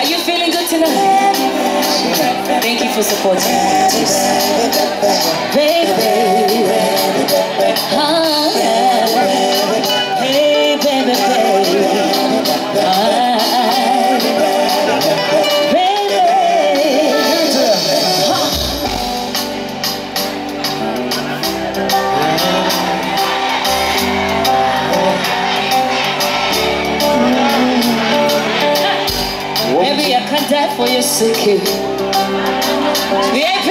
Are you feeling good tonight? Thank you for supporting. Baby, oh, yeah. Hey, baby, baby. Baby, I can't die for your sake. VIP.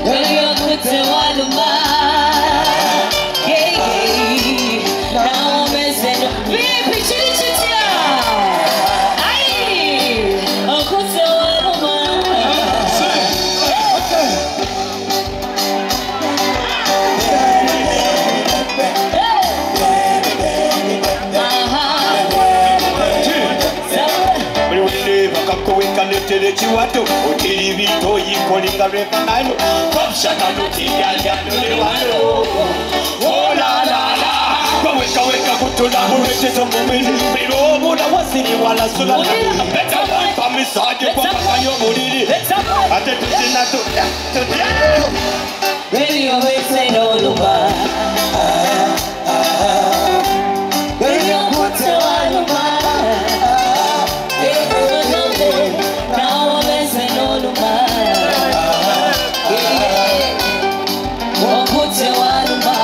Baby, I'm with you all of mine. Yeah, yeah. Now I'm messing up. VIP, chitty chitty. Aye, I'm with you all of mine. Chiwato, Utilivito, Yikolika Repanano, Pop Shakano, Tiano, oh la la la, Weka Kutula, Muritis of Mumini, Bilobo, that was in Walla Sula, better one for me, Sergeant Papa, Mudi, at the Tinato, baby, you always say no, Luba. Baby, I'm put to Aluma. Now I'm messing no Luba. Put to Aluma.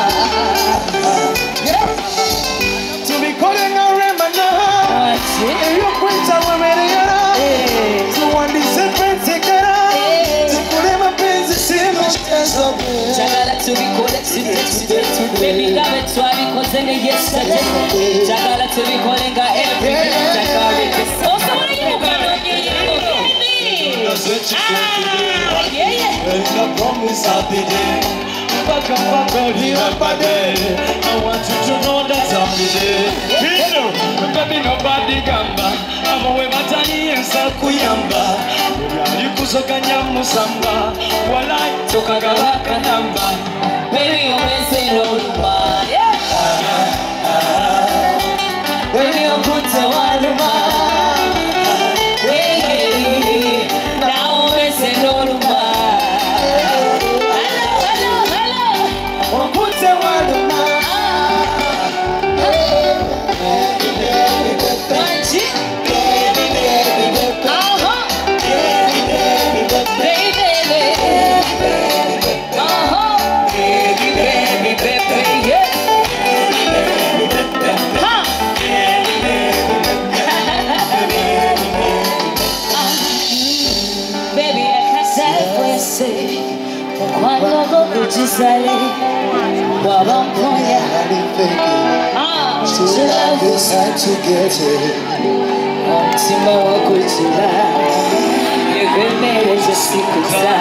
To be calling a remana, you quit our media. To one different ticket, to put him up in the same as a Jagala to be collected, baby, got it to be contained yesterday. Jagala to be calling her every day. Oh, somebody you got on you, I promise I'll be there. Back I want you to know that I'll be there. Baby, nobody gamba. I'm away matani and Sakuyamba. You kusokanya musamba. Wala toka galaka namba. baby, you always say no Luba. Baby, I'm put to Aluma. Now I'm messing no Luba. Hello. Put the one Quando go ci sale, guava poia. Decide to get it. Sima wakuchila, yekwemere jesikuta.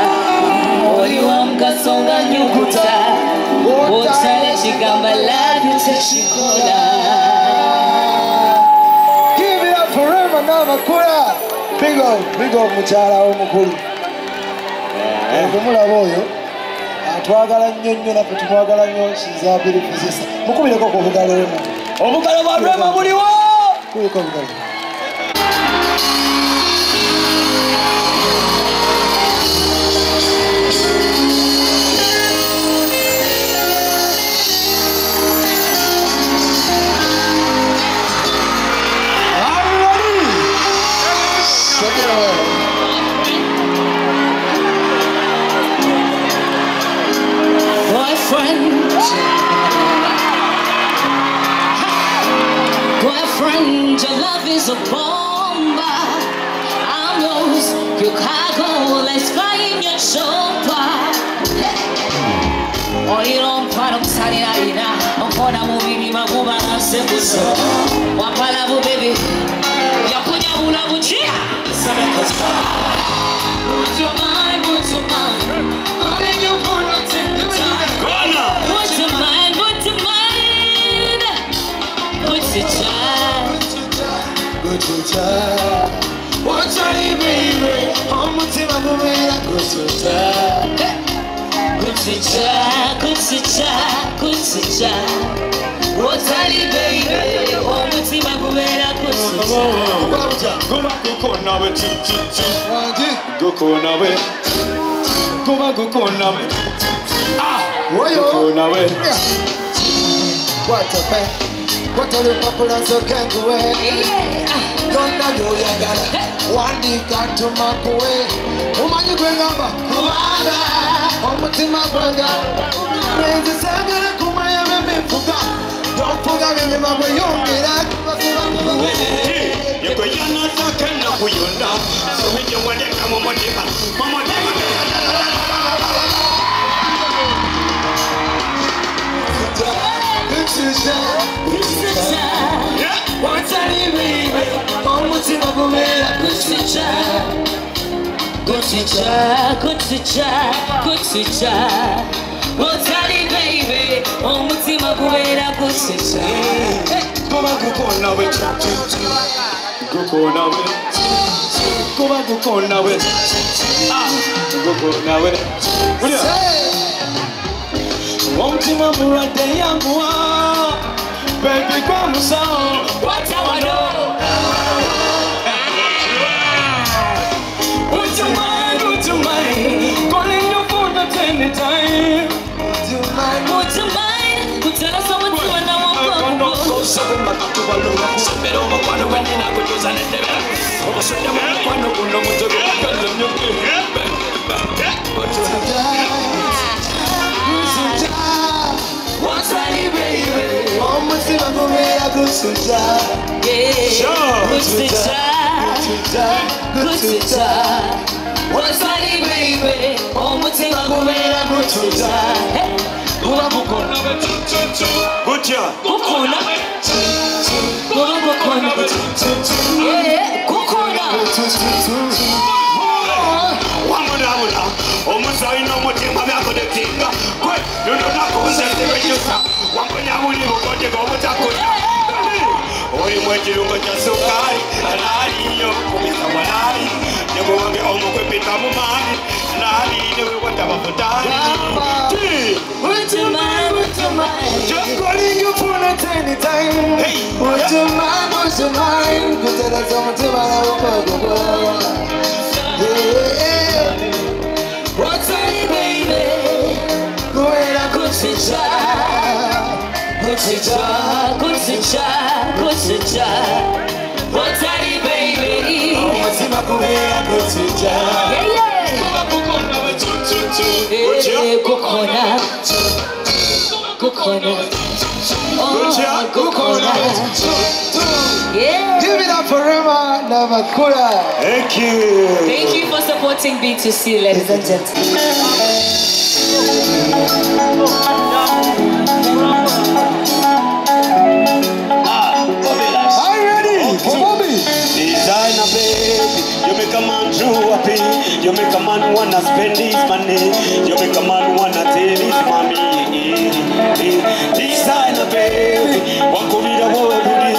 Oli wamka songa nyukuta, otale chigamba labi cheshikola. Give it up forever now, Makura. Big up, muchala omukulu. Kumula boyo. Twagala nnyo naffe tumwagala nnyo Sizabiri Fizisa. Mukubireko ku bugalo lwemu. Obugalo bwa Rema buliwo. Kubireko obugalo. Boyfriend, your love is a bomb. I'm lost, your cargo, let's fly in your chopper. Oh, you don't part of Salina, I'm for the movie, my woman, I'm simple. Wapalabu, baby, Yakuya, Ulabuchia. What's your mind, what's your mind? All in your phone, what's in the time? What's your mind, what's your mind? What's your child? What's your child? What's your baby? I'm with him, I'm with him. What's your child? What's your child? What's your child? What's your child? What's your baby? What a pay. What a little popular so can't go away. Don't know you got one day got to my way. Woman, you bring up. Come on, I'm to my brother. Raise the sun and come on, I'm a forgot. Don't forget me, my boy, you get out. You go, you're not talking up with you now. So when you want to come on, Mama, baby, come on. What I want to would you mind? Calling your phone at any time. Would you mind? Would tell us someone to an hour. So I'm not to a look. So I don't want to win in a good use and it never. Over so you want to go to what's that, baby? Almost in a way, I go to die. Yeah, good to die. What's that, baby? Almost in a way, I go to die. Good job. Almost I know what you're going to think. Quick, you know not going to say one when I will go to go with a good. Only what you got just so high, and I need you with someone I you won't get almost with become a man, and I need you whatever for time. Would you mind? Just calling you for a tiny time. Would you mind? Good to the summer to my what's that, baby? Go ahead and go to what's that, baby? What's in my way? I go to yeah. Give it up for Rema Namakura. Thank you. Thank you for supporting B2C, ladies and gentlemen. Designer baby, you make a man true happy. You make a man wanna spend his money. You make a man wanna tell his mommy. Designer baby, wakubira woduli,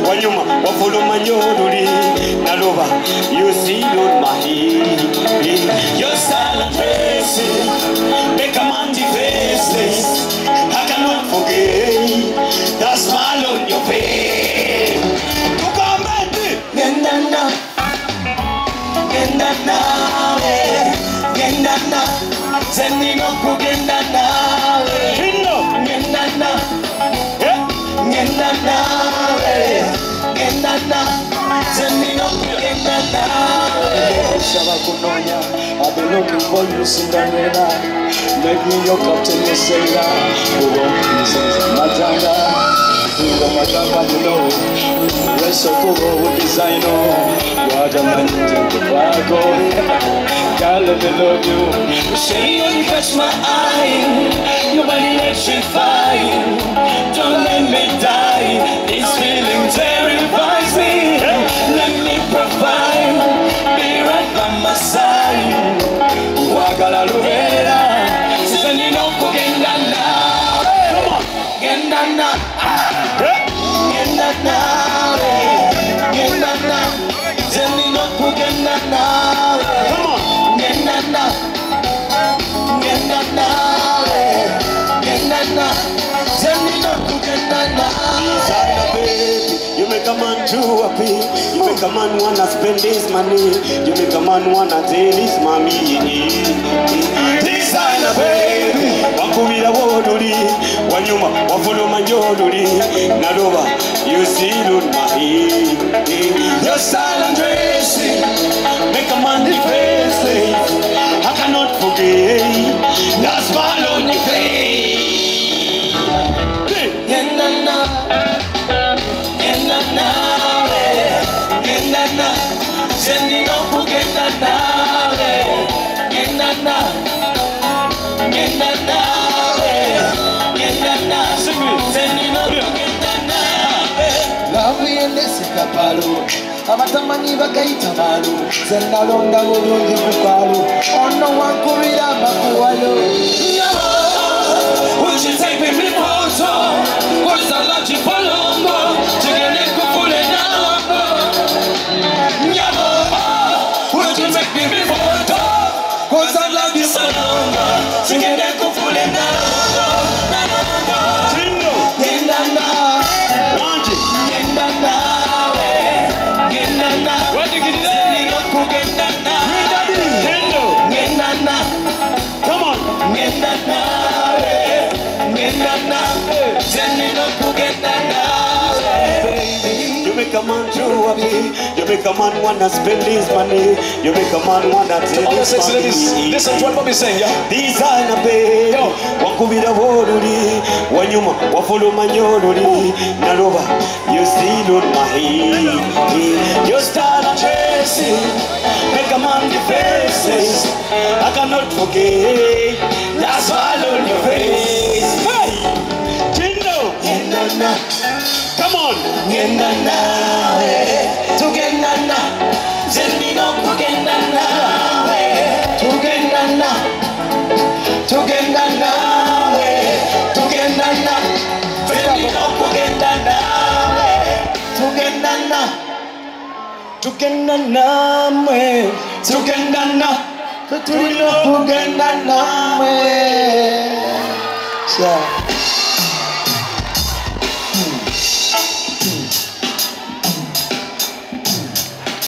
wanyuma wafulu manyoduli. Nalova, you see on my head. Your style and dressing, make a man defenseless. I cannot forget that smile on your face. Sending up Genda nawe I've been looking for you, Cinderella. Make me your captain, your sailor. Who won't please Matanga? You know, rest of the designer. What a man to girl, let me love you. Say you catch my eye. Your body electrifying. Don't let me die. This feeling terrifies me. Let me provide. Be right by my side. Wagala Lurera. Sending up for Gendana. Come on, Gendana. Gendana. Gendana. Sending up for Gendana. Come on, Gendana. Gendana. Gendana. a man too happy. You make a man wanna spend his money. You make a man wanna tell his mommy. Designer baby, wakubira woduli, wanyuma wafuno manjoduli. Nadoba, you still on my head. Your style and dressing make a man defenseless. I cannot forget that smile on your face. Sending up forget that now. Love in the Sikapalo, Amatamani Bakaita Malu, Zenalonda Wodu Kupalu, on no one Korea Bakualo. Would you take me photo? What's the logic for Longo? To get it full and would you make me photo? What's the logic for Longo? To get it full and You make a man too happy. You make a man wanna spend his money. You make a man wanna tell all the his sexy money. ladies, listen to what Bobby's saying, yeah? Designer baby, wakubira woduli, wanyuma wafulo manyoduli. Naroba, you still on my head. Your style and dressing make a man defenseless. I cannot forget that smile on your face. Hey, Jindo, come on. Tugendana,